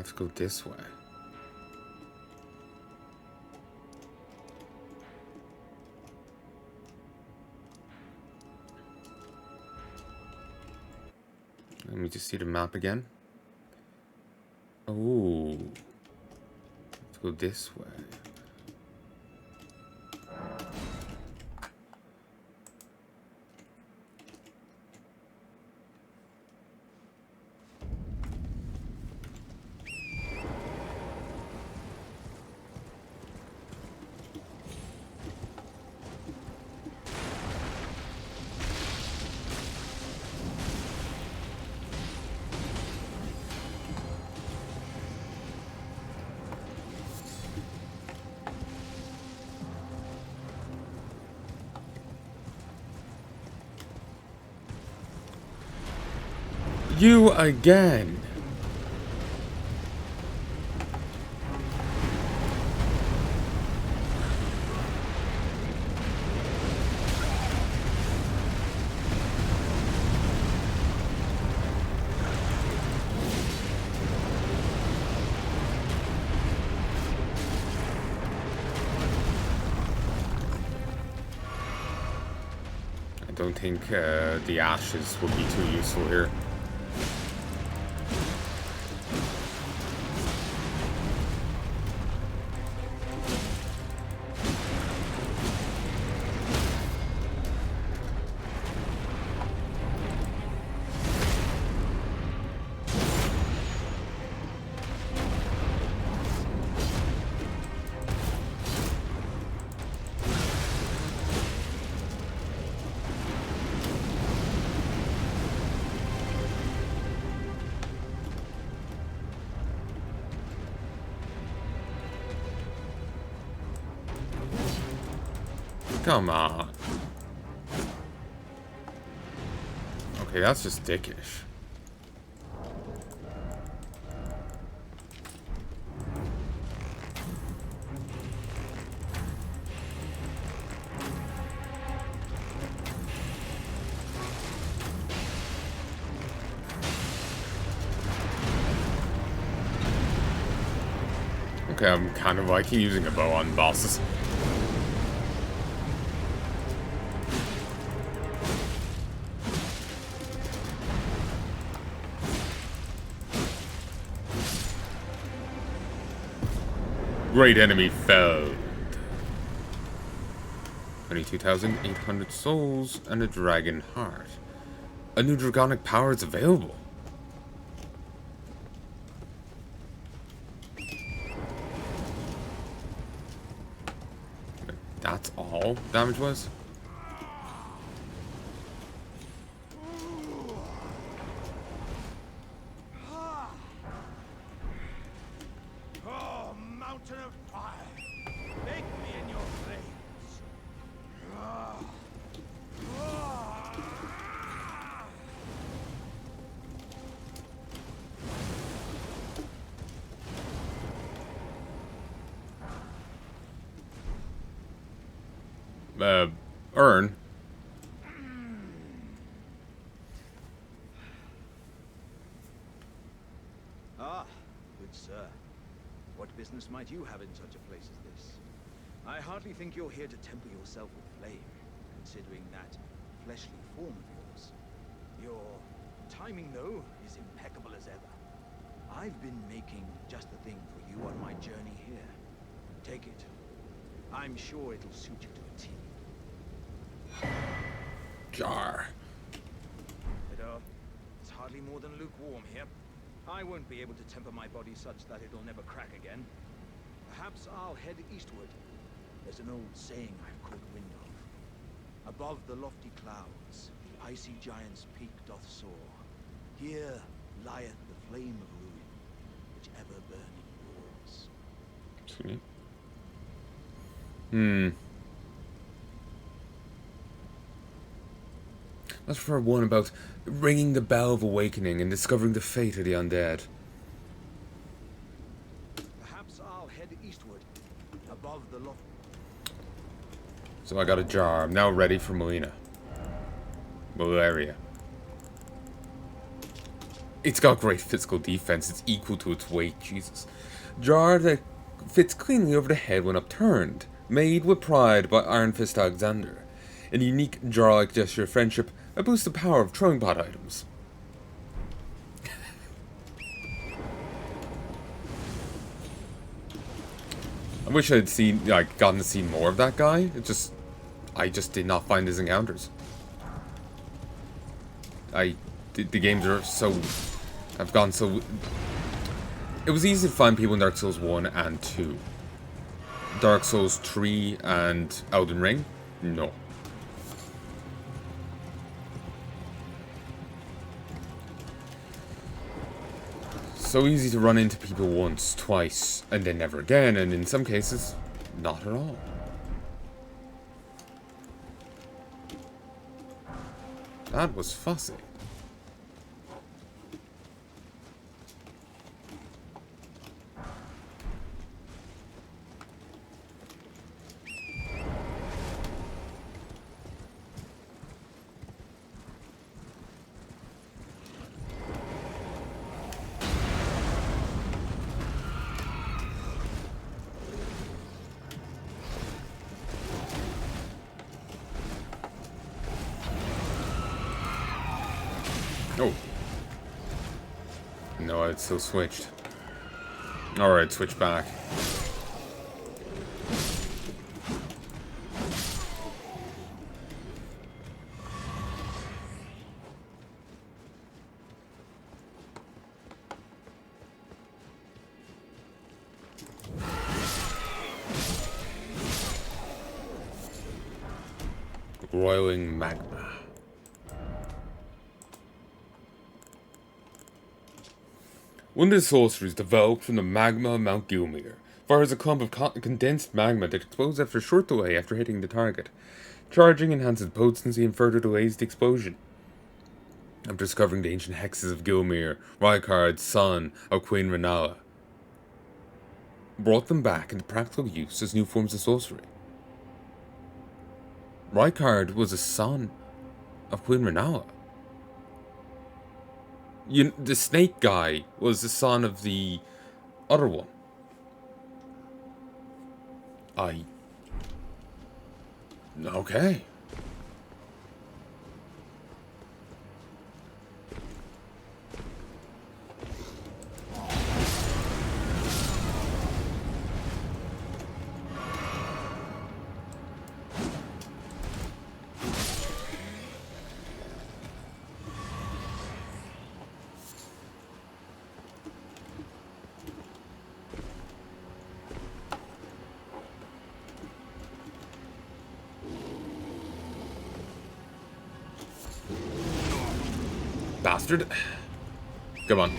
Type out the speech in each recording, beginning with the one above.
have to go this way. Let me just see the map again. Oh. Let's go this way. You again. I don't think the ashes will be too useful here. Come on. Okay, that's just dickish. Okay, I'm kind of liking using a bow on bosses. Great enemy felled. 22,800 souls and a dragon heart. A new dragonic power is available. That's all damage was? Earn. Ah, good sir. What business might you have in such a place as this? I hardly think you're here to temper yourself with flame, considering that fleshly form of yours. Your timing, though, is impeccable as ever. I've been making just the thing for you on my journey here. Take it. I'm sure it'll suit you to a T. Jar. It's hardly more than lukewarm here. I won't be able to temper my body such that it'll never crack again. Perhaps I'll head eastward. There's an old saying I've caught wind of. Above the lofty clouds, the icy giant's peak doth soar. Here lieth the flame of ruin, which ever burning roars. Sweet. That's for one about ringing the bell of awakening and discovering the fate of the undead. Perhaps I'll head eastward, above the loft. So I got a jar. I'm now ready for Malaria. It's got great physical defense. It's equal to its weight, Jesus. Jar that fits cleanly over the head when upturned. Made with pride by Iron Fist Alexander. In a unique jar-like gesture of friendship, I boost the power of throwing pot items. I wish I'd seen, like, gotten to see more of that guy. I just did not find his encounters. The games are so, I've gone so. It was easy to find people in Dark Souls 1 and 2. Dark Souls 3 and Elden Ring, no. So easy to run into people once, twice, and then never again, and in some cases, not at all. That was fussy. Oh. No, it's still switched. Alright, switch back. Roiling magma. One of the sorceries developed from the magma of Mount Gilmere fires a clump of condensed magma that explodes after a short delay after hitting the target. Charging enhances potency and further delays the explosion. After discovering the ancient hexes of Gilmere, Rykard, son of Queen Renala, brought them back into practical use as new forms of sorcery. Rykard was a son of Queen Renala. The snake guy was the son of the other one. Okay. Bastard. Come on.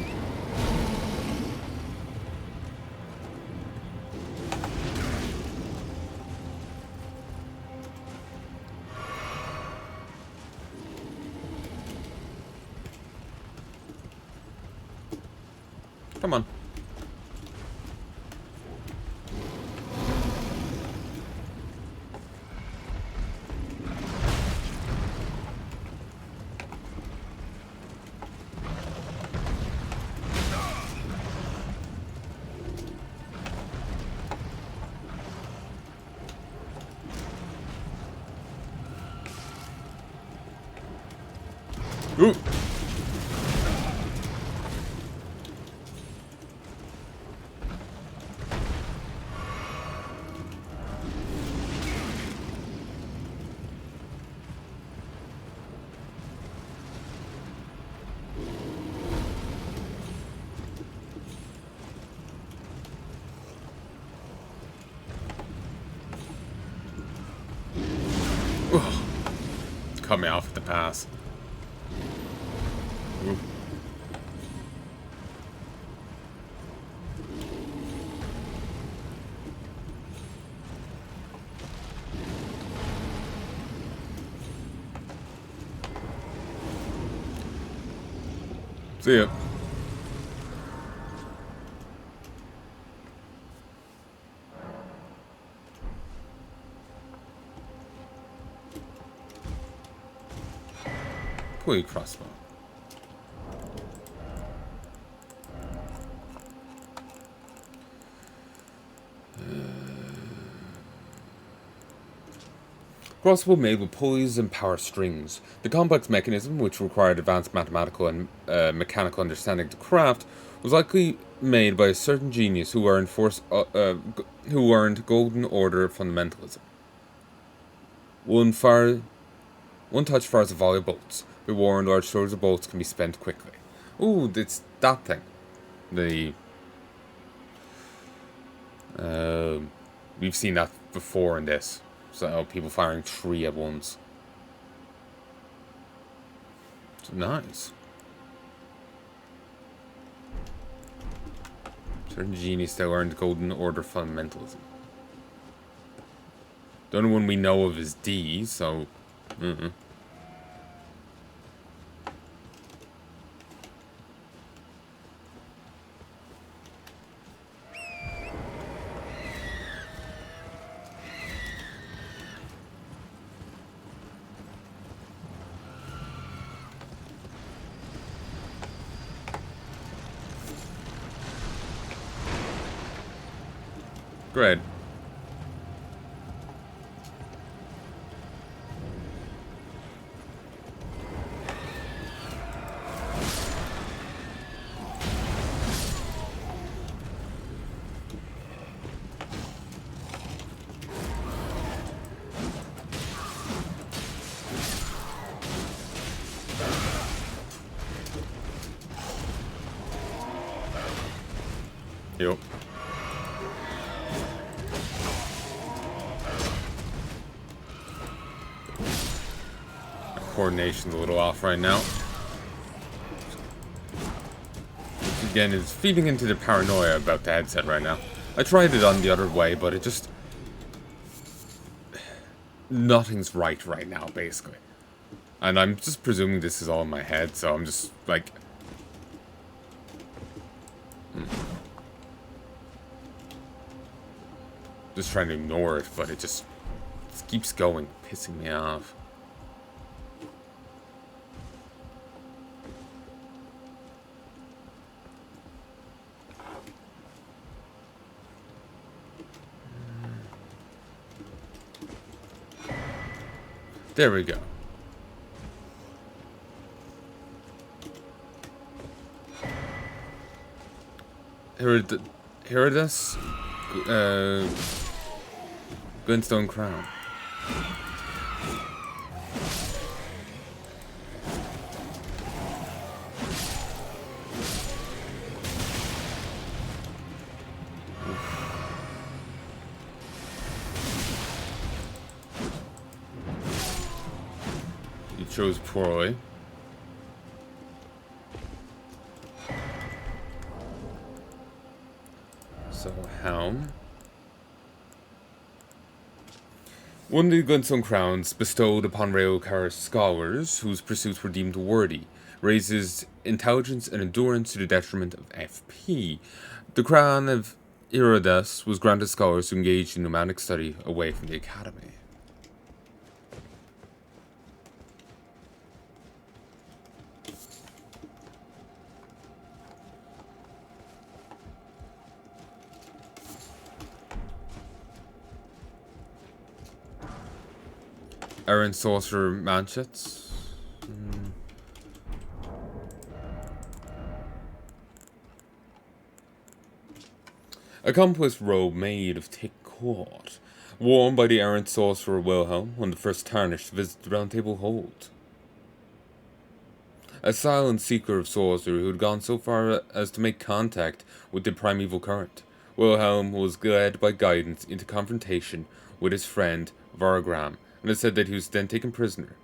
Come on. Ooh. Cut me off at the pass. Ooh. See ya. Pull your crossbow. Crossbow made with pulleys and power strings. The complex mechanism, which required advanced mathematical and mechanical understanding to craft, was likely made by a certain genius who earned Golden Order fundamentalism. One touch fires a volley of bolts. Be warned, large stores of bolts can be spent quickly. Ooh, it's that thing. We've seen that before in this. So people firing 3 at once. It's nice. Certain genius that earned Golden Order fundamentalism. The only one we know of is D, so... Great. Yep. Coordination's a little off right now. Which again is feeding into the paranoia about the headset right now. I tried it on the other way, but it just... nothing's right now, basically. And I'm just presuming this is all in my head, so I'm just, like... just trying to ignore it, but it just keeps going, pissing me off. There we go. Herodas, Glintstone Crown. You chose poorly. So, Helm. One of the Glintstone Crowns, bestowed upon Railcar scholars whose pursuits were deemed worthy, raises intelligence and endurance to the detriment of FP. The Crown of Herodas was granted scholars who engaged in nomadic study away from the academy. Aaron Sorcerer Manchets. A complex robe made of thick cord, worn by the errant sorcerer Wilhelm when the first tarnished visited the Round Table Hold. A silent seeker of sorcery who had gone so far as to make contact with the primeval current, Wilhelm was led by guidance into confrontation with his friend Varagram, and it said that he was then taken prisoner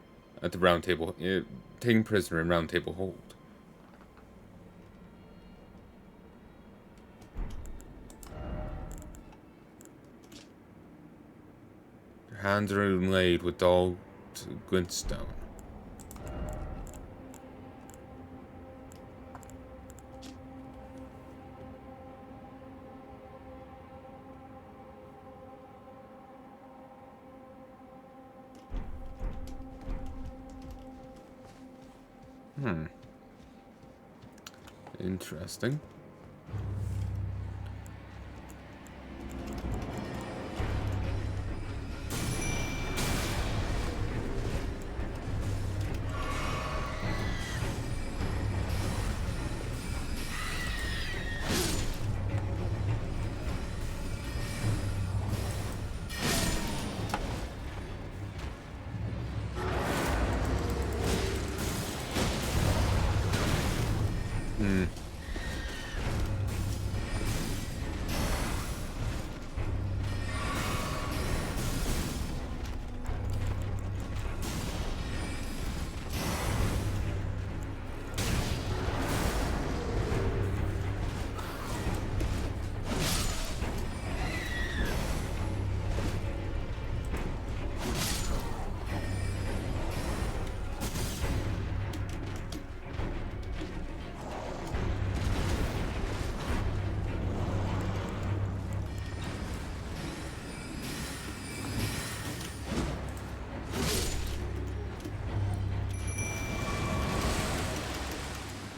at the Round Table, taken prisoner in Round Table Hold. Their hands are inlaid with dull glintstone. Interesting.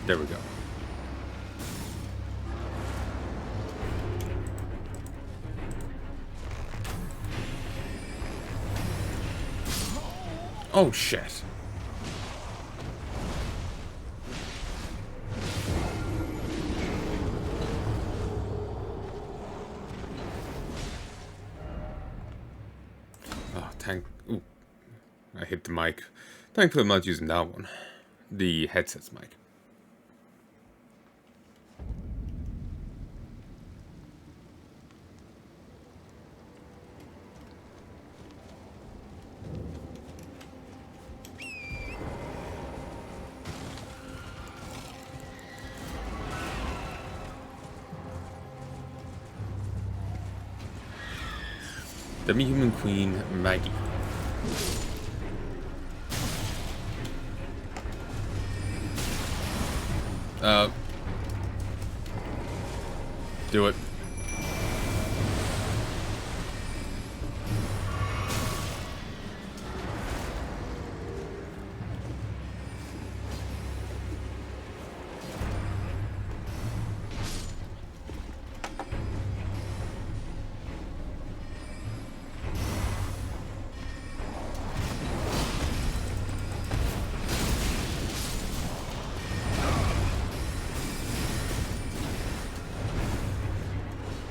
There we go. Oh shit. Oh, ooh. I hit the mic. Thankfully I'm not using that one. The headset's mic. Demi-human queen Maggie. Do it.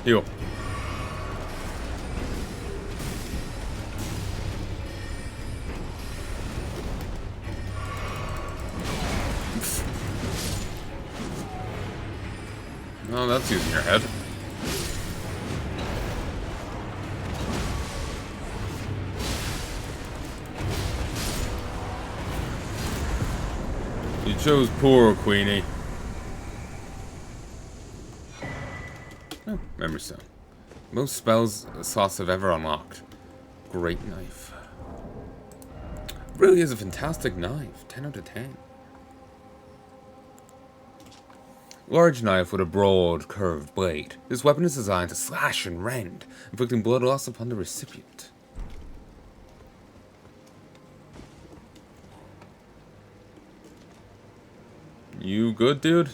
Heal. Oh, that's using your head. You chose poor, Queenie. Oh, memory stone. Most spells slots have ever unlocked. Great knife. Really is a fantastic knife. 10 out of 10. Large knife with a broad, curved blade. This weapon is designed to slash and rend, inflicting blood loss upon the recipient. You good, dude?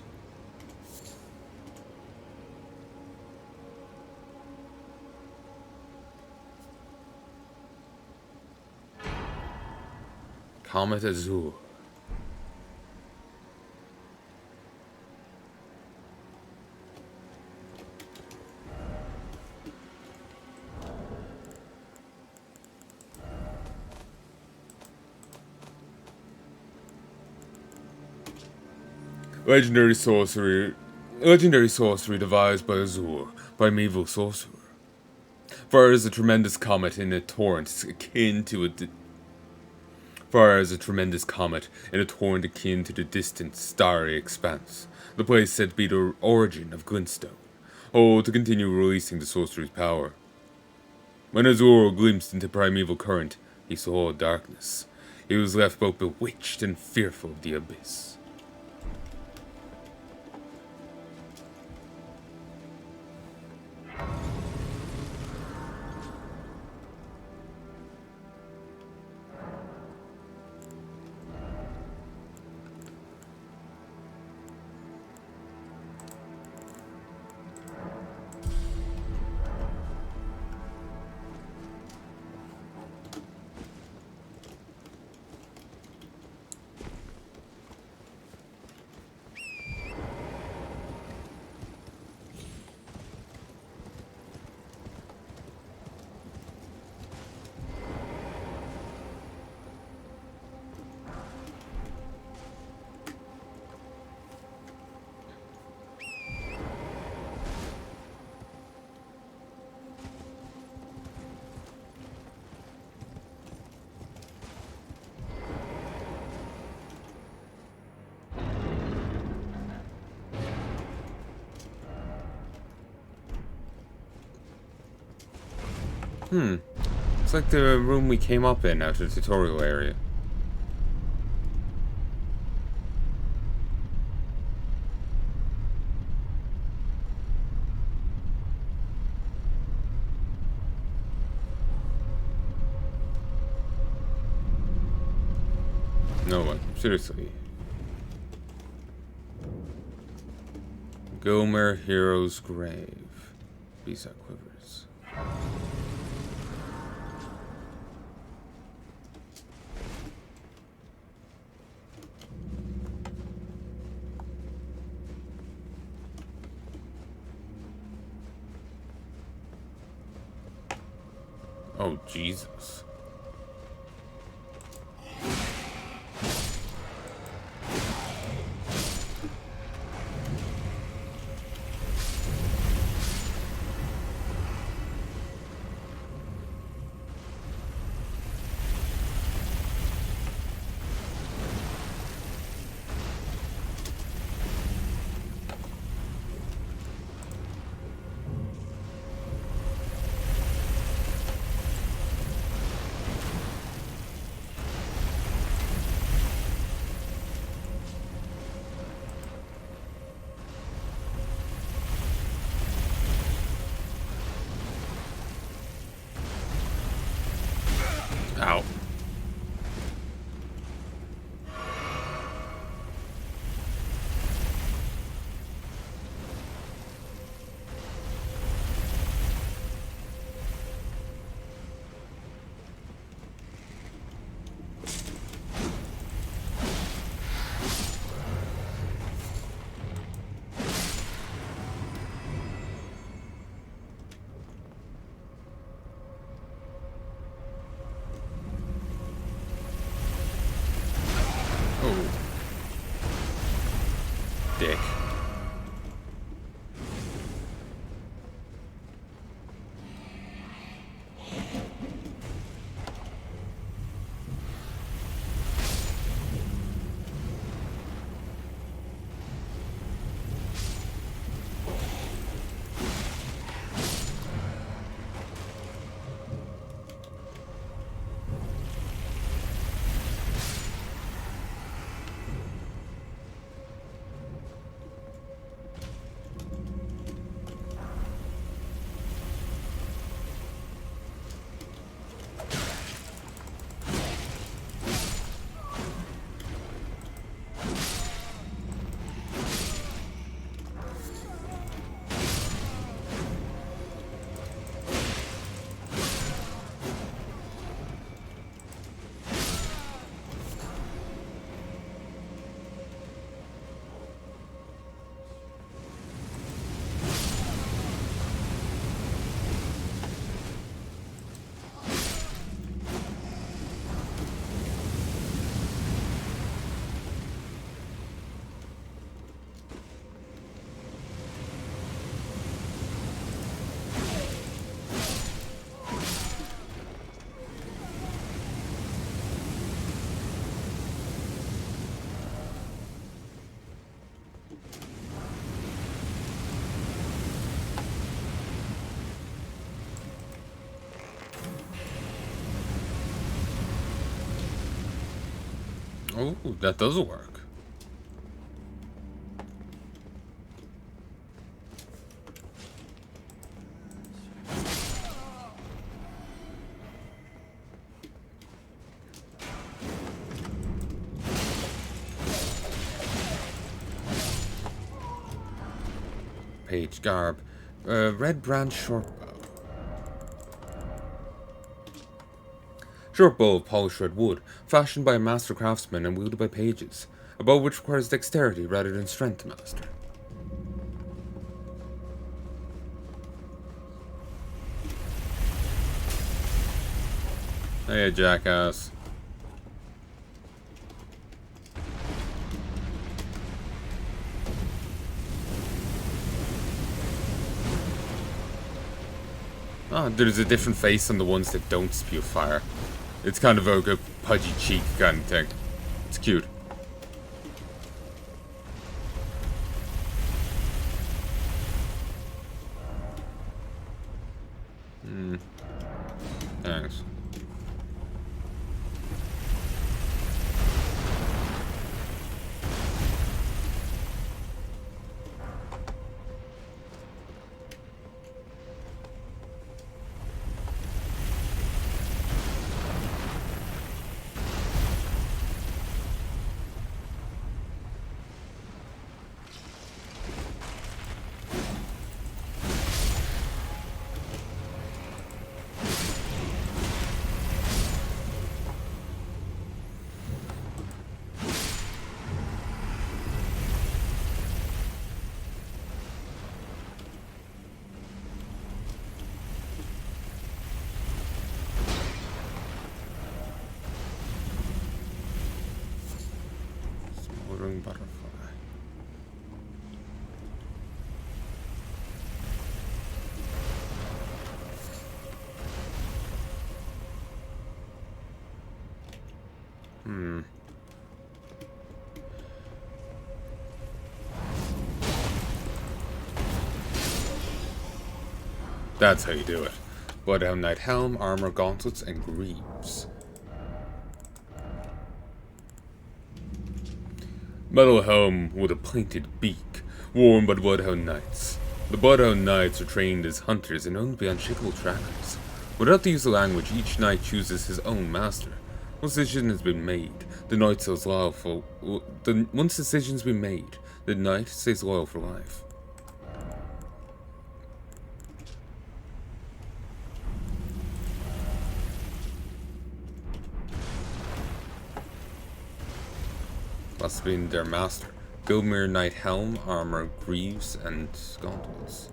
Comet Azur. Legendary sorcery devised by Azur, primeval sorcerer. Fires a tremendous comet in a torrent akin to the distant starry expanse. The place said to be the origin of glintstone. Oh, to continue releasing the sorcery's power. When Azur glimpsed into primeval current, he saw darkness. He was left both bewitched and fearful of the abyss. It's like the room we came up in after the tutorial area. No one, seriously. Gomer Hero's Grave. Bisa Quivers. Oh, Jesus. Ow. Oh. Dick. Oh, that does work. Page garb. Red branch shortbow. Shortbow of polished red wood, fashioned by a master craftsman and wielded by pages. A bow which requires dexterity rather than strength to master. Hey, jackass. Ah, there's a different face on the ones that don't spew fire. It's kind of a pudgy cheek kind of thing. It's cute. Thanks. flying butterfly. That's how you do it. Bloodhound Knight Helm, Armor, Gauntlets, and Greaves. Metal helm with a pointed beak, worn by the Bloodhound Knights. The Bloodhound Knights are trained as hunters and owned by unshakable trackers. Without the use of language, each knight chooses his own master. Once a decision has been made, the knight stays loyal for. Once decision's been made, the knight stays loyal for life. Must have been their master. Gilmere Knight Helm, Armor, Greaves, and Gauntlets.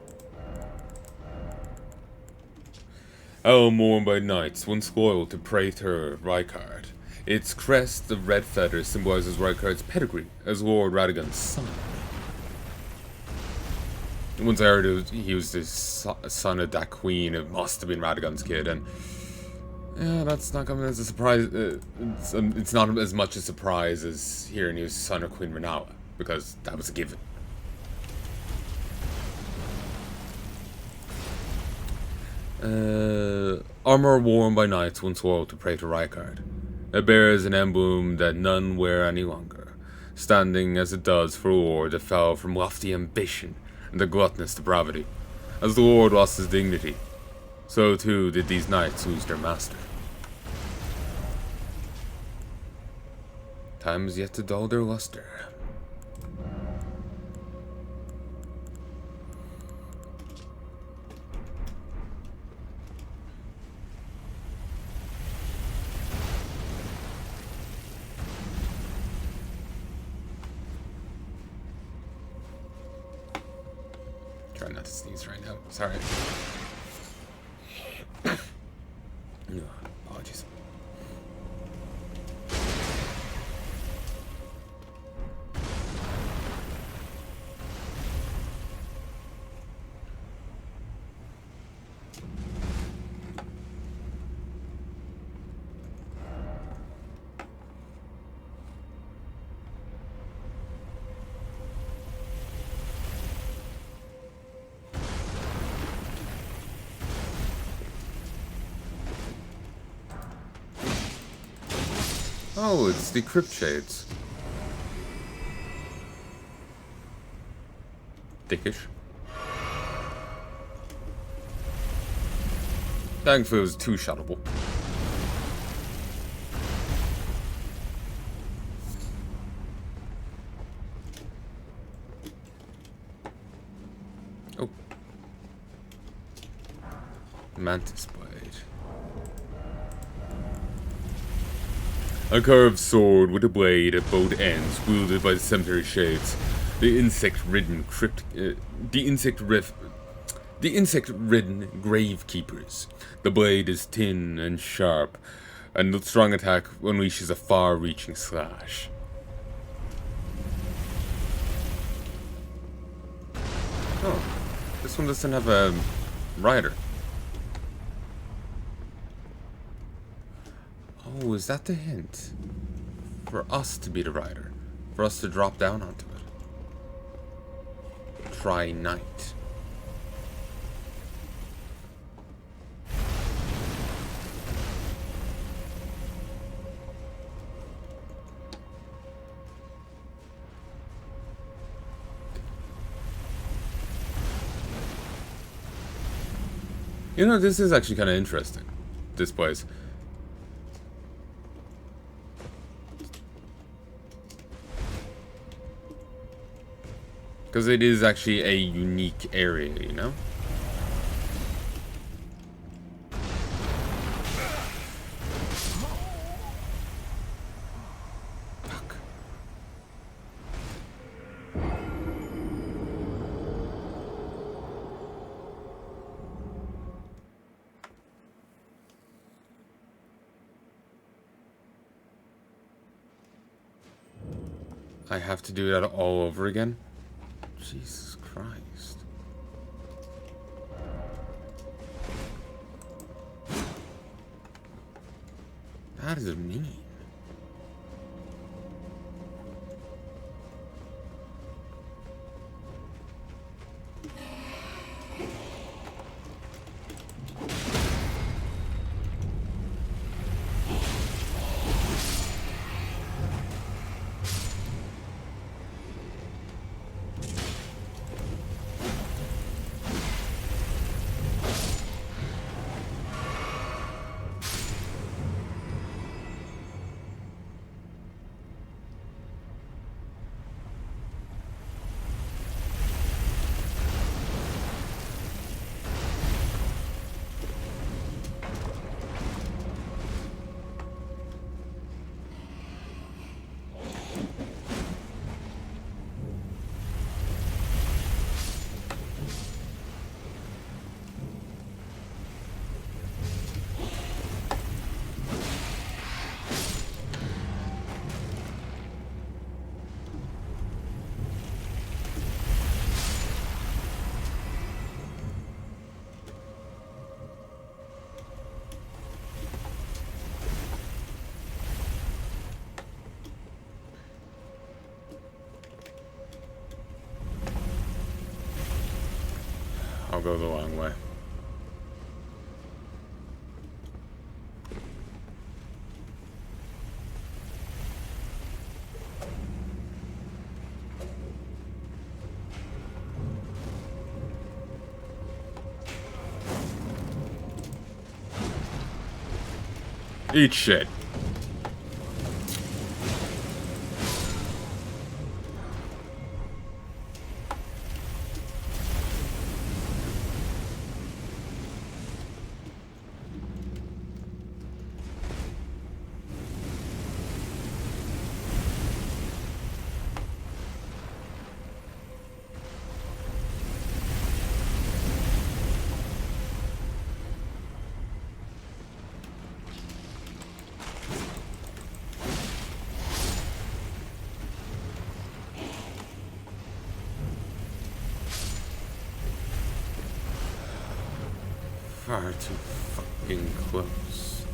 Helm worn by knights, once loyal to Praetor Rykard. Its crest of red feathers symbolizes Rykard's pedigree as Lord Radagon's son. Once I heard he was the son of that queen, it must have been Radagon's kid, and yeah, that's not coming as a surprise. It's not as much a surprise as hearing he was son of Queen Rinawa, because that was a given. Armor worn by knights once loyal to Praetor Rykard. It bears an emblem that none wear any longer, standing as it does for a lord that fell from lofty ambition and the gluttonous depravity. As the lord lost his dignity, so too did these knights lose their master. Time is yet to dull their luster. Try not to sneeze right now. Sorry. Apologies. Oh, it's the Crypt Shades. Dickish. Thankfully it was too shuttable. Oh. Mantis Blade. A curved sword with a blade at both ends, wielded by the cemetery shades. The insect-ridden gravekeepers. The blade is thin and sharp, and the strong attack unleashes a far-reaching slash. Oh, this one doesn't have a rider. Oh, is that the hint? For us to be the rider. For us to drop down onto it. Try Knight. You know, this is actually kind of interesting. This place. Because it is actually a unique area, you know? Fuck. I have to do that all over again? Jesus Christ. That is mean. I'll go the long way. Eat shit. Far too fucking close.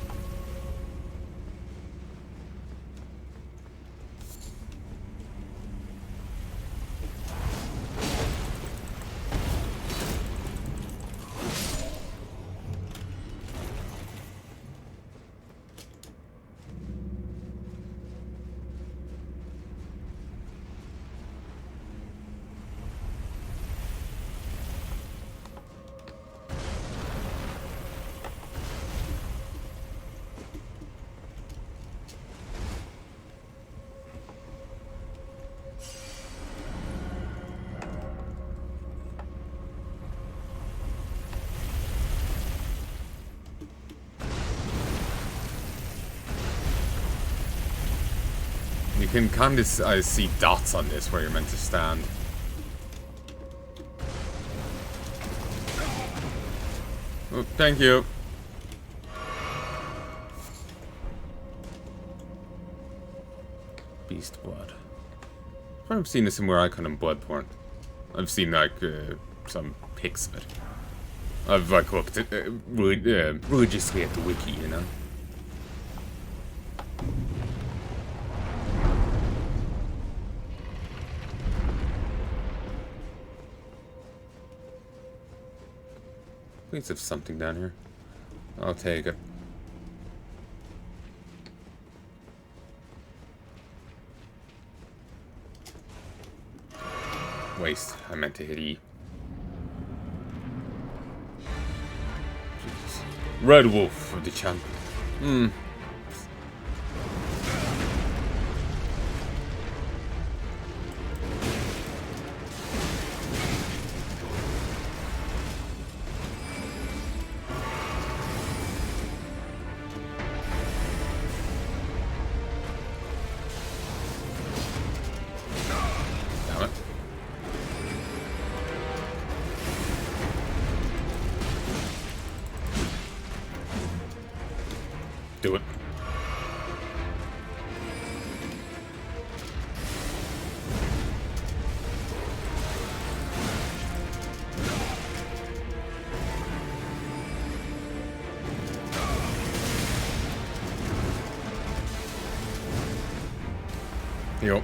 You can kind of see dots on this where you're meant to stand. Oh, thank you. Beast blood. I've seen this somewhere icon in blood porn. I've seen like some pics of it. I've like looked at, religiously at the wiki, you know. Please have something down here. I'll take it. Waste. I meant to hit E. Jesus. Red Wolf of the champion. Do it. Yep.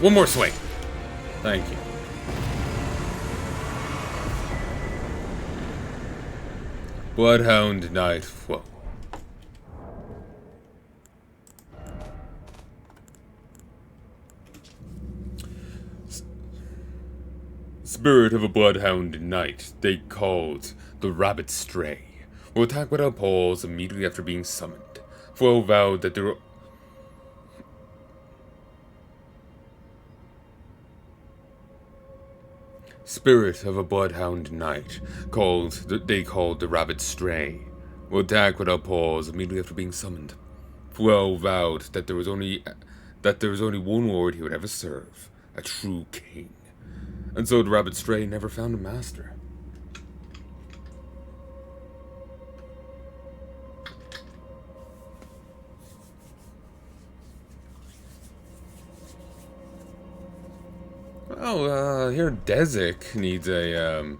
One more swing. Thank you. Bloodhound Night Floh. Spirit of a bloodhound knight, they called the rabbit stray, will attack without pause immediately after being summoned. Floh vowed that there. Spirit of a bloodhound knight, they called the rabbit stray, will attack without pause immediately after being summoned. Floh vowed that there was only one lord he would ever serve, a true king. And so the rabbit stray never found a master. Oh, here Desic needs a,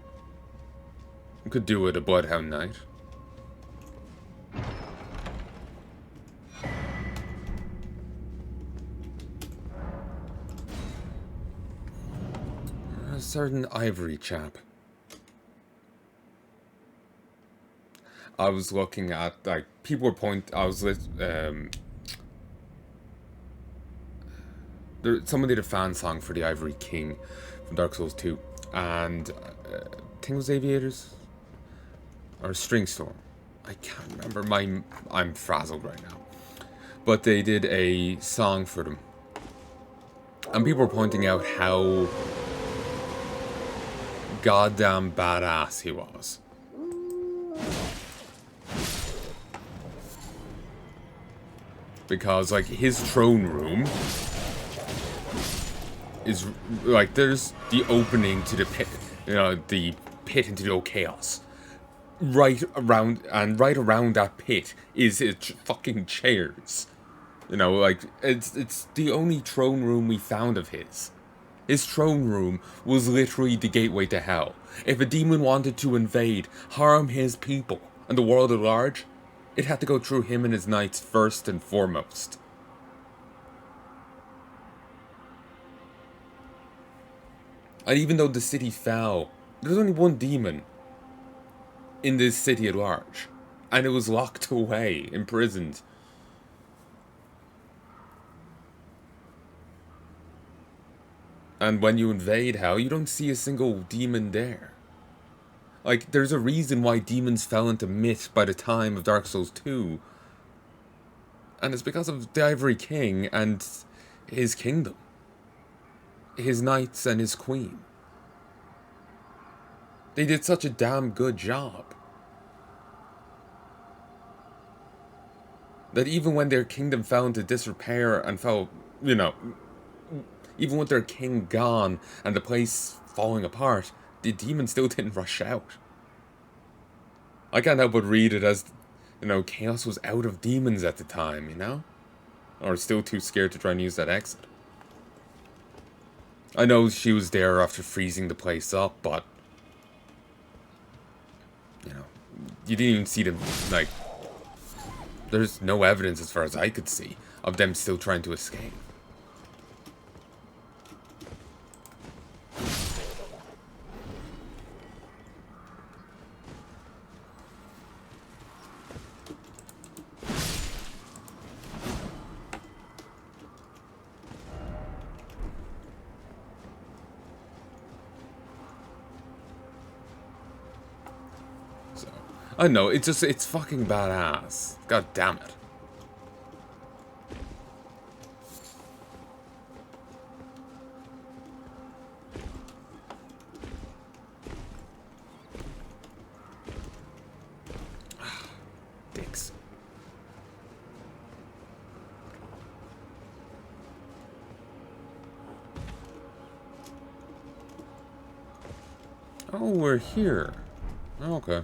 could do with a Bloodhound Knight. A certain ivory chap. I was looking at, like, people were someone did a fan song for the Ivory King from Dark Souls 2, and I think it was Aviators or String Storm. I can't remember. I'm frazzled right now. But they did a song for them, and people were pointing out how goddamn badass he was. Because, like, his throne room is, like, there's the opening to the pit, the pit into the old chaos. Right around that pit is fucking chairs. Like, it's the only throne room we found of his. His throne room was literally the gateway to hell. If a demon wanted to invade, harm his people, and the world at large, it had to go through him and his knights first and foremost. And even though the city fell, there was only one demon in this city at large. And it was locked away, imprisoned. And when you invade hell, you don't see a single demon there. Like, there's a reason why demons fell into myth by the time of Dark Souls 2. And it's because of the Ivory King and his kingdom. His knights and his queen. They did such a damn good job that even when their kingdom fell into disrepair and fell, even with their king gone and the place falling apart, the demon still didn't rush out. I can't help but read it as, Chaos was out of demons at the time, Or still too scared to try and use that exit. I know she was there after freezing the place up, but, you didn't even see them, like, there's no evidence as far as I could see of them still trying to escape. I know, it's fucking badass. God damn it. Dicks. Oh, we're here. Okay.